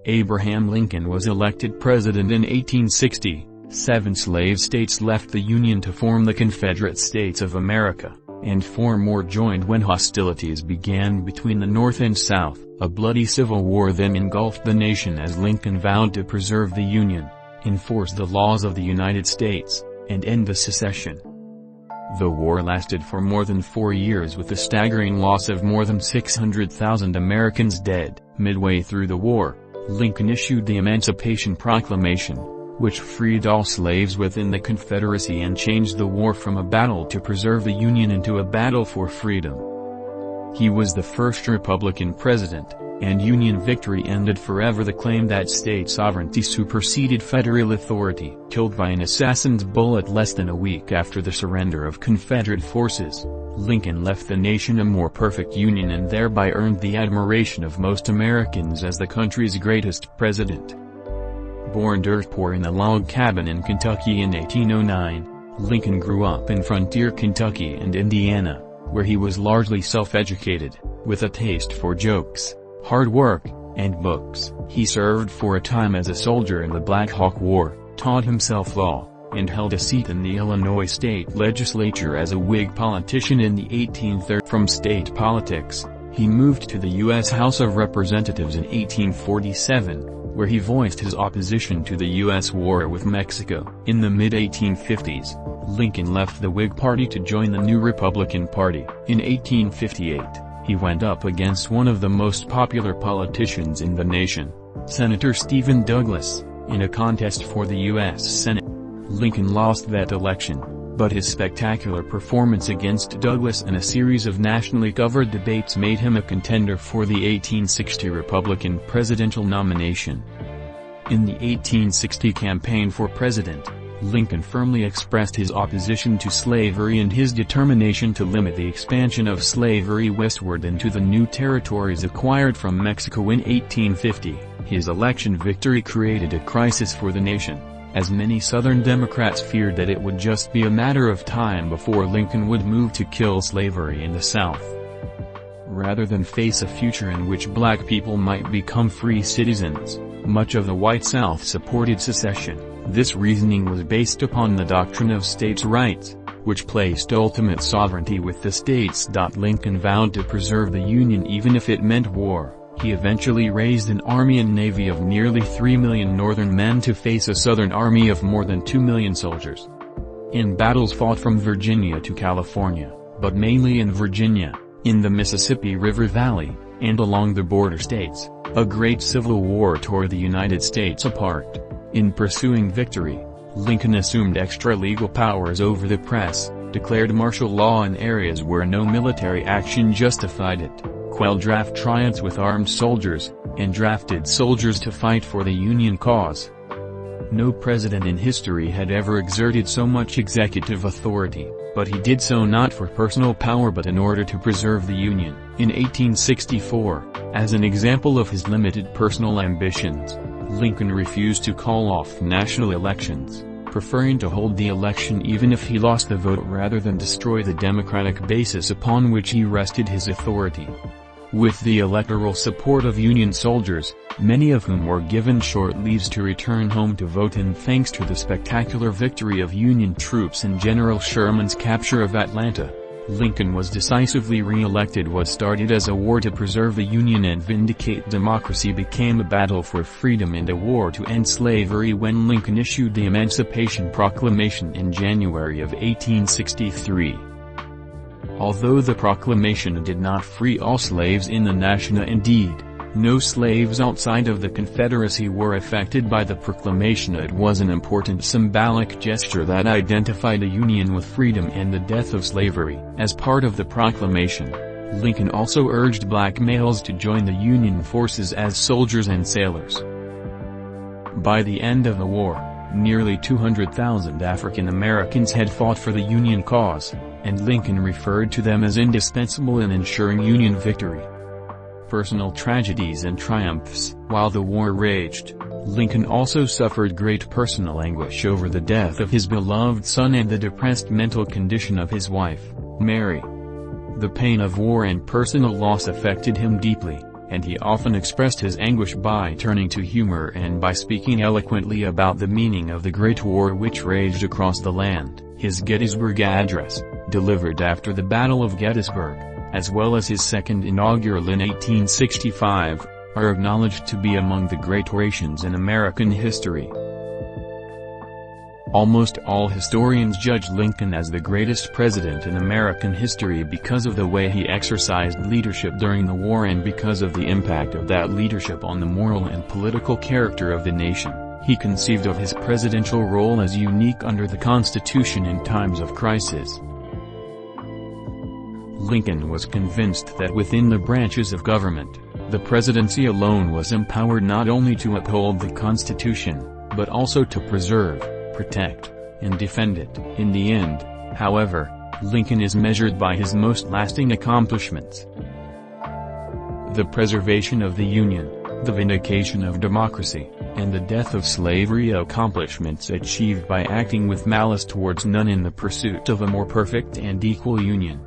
Abraham Lincoln was elected president in 1860. 7 slave states left the Union to form the Confederate States of America, and 4 more joined when hostilities began between the North and South. A bloody civil war then engulfed the nation as Lincoln vowed to preserve the Union, enforce the laws of the United States, and end the secession. The war lasted for more than 4 years with the staggering loss of more than 600,000 Americans dead. Midway through the war, Lincoln issued the Emancipation Proclamation, which freed all slaves within the Confederacy and changed the war from a battle to preserve the Union into a battle for freedom. He was the first Republican president, and Union victory ended forever the claim that state sovereignty superseded federal authority. Killed by an assassin's bullet less than a week after the surrender of Confederate forces, Lincoln left the nation a more perfect Union and thereby earned the admiration of most Americans as the country's greatest president. Born dirt poor in a log cabin in Kentucky in 1809, Lincoln grew up in frontier Kentucky and Indiana, where he was largely self-educated, with a taste for jokes, hard work, and books. He served for a time as a soldier in the Black Hawk War, taught himself law, and held a seat in the Illinois state legislature as a Whig politician in the 1830s. From state politics, he moved to the U.S. House of Representatives in 1847, where he voiced his opposition to the U.S. war with Mexico. In the mid-1850s, Lincoln left the Whig Party to join the new Republican Party. In 1858, he went up against one of the most popular politicians in the nation, Senator Stephen Douglas, in a contest for the U.S. Senate. Lincoln lost that election, but his spectacular performance against Douglas and a series of nationally covered debates made him a contender for the 1860 Republican presidential nomination. In the 1860 campaign for president, Lincoln firmly expressed his opposition to slavery and his determination to limit the expansion of slavery westward into the new territories acquired from Mexico in 1850. His election victory created a crisis for the nation, as many Southern Democrats feared that it would just be a matter of time before Lincoln would move to kill slavery in the South. Rather than face a future in which black people might become free citizens, much of the white South supported secession. This reasoning was based upon the doctrine of states' rights, which placed ultimate sovereignty with the states. Lincoln vowed to preserve the Union even if it meant war. He eventually raised an army and navy of nearly 3 million Northern men to face a Southern army of more than 2 million soldiers. In battles fought from Virginia to California, but mainly in Virginia, in the Mississippi River Valley, and along the border states, a great civil war tore the United States apart. In pursuing victory, Lincoln assumed extra-legal powers over the press, declared martial law in areas where no military action justified it, quelled draft trials with armed soldiers, and drafted soldiers to fight for the Union cause. No president in history had ever exerted so much executive authority, but he did so not for personal power but in order to preserve the Union. In 1864, as an example of his limited personal ambitions, Lincoln refused to call off national elections, preferring to hold the election even if he lost the vote rather than destroy the democratic basis upon which he rested his authority. With the electoral support of Union soldiers, many of whom were given short leaves to return home to vote, and thanks to the spectacular victory of Union troops in General Sherman's capture of Atlanta, Lincoln was decisively re-elected. What started as a war to preserve the Union and vindicate democracy became a battle for freedom and a war to end slavery when Lincoln issued the Emancipation Proclamation in January of 1863. Although the proclamation did not free all slaves in the nation, indeed, no slaves outside of the Confederacy were affected by the proclamation, it was an important symbolic gesture that identified a union with freedom and the death of slavery. As part of the proclamation, Lincoln also urged black males to join the Union forces as soldiers and sailors. By the end of the war, nearly 200,000 African Americans had fought for the Union cause, and Lincoln referred to them as indispensable in ensuring Union victory. Personal tragedies and triumphs. While the war raged, Lincoln also suffered great personal anguish over the death of his beloved son and the depressed mental condition of his wife, Mary. The pain of war and personal loss affected him deeply, and he often expressed his anguish by turning to humor and by speaking eloquently about the meaning of the Great War which raged across the land. His Gettysburg Address, delivered after the Battle of Gettysburg, as well as his second inaugural in 1865, are acknowledged to be among the great orations in American history. Almost all historians judge Lincoln as the greatest president in American history because of the way he exercised leadership during the war and because of the impact of that leadership on the moral and political character of the nation. He conceived of his presidential role as unique under the Constitution in times of crisis. Lincoln was convinced that within the branches of government, the presidency alone was empowered not only to uphold the Constitution, but also to preserve, protect, and defend it. In the end, however, Lincoln is measured by his most lasting accomplishments: the preservation of the Union, the vindication of democracy, and the death of slavery, accomplishments achieved by acting with malice towards none in the pursuit of a more perfect and equal Union.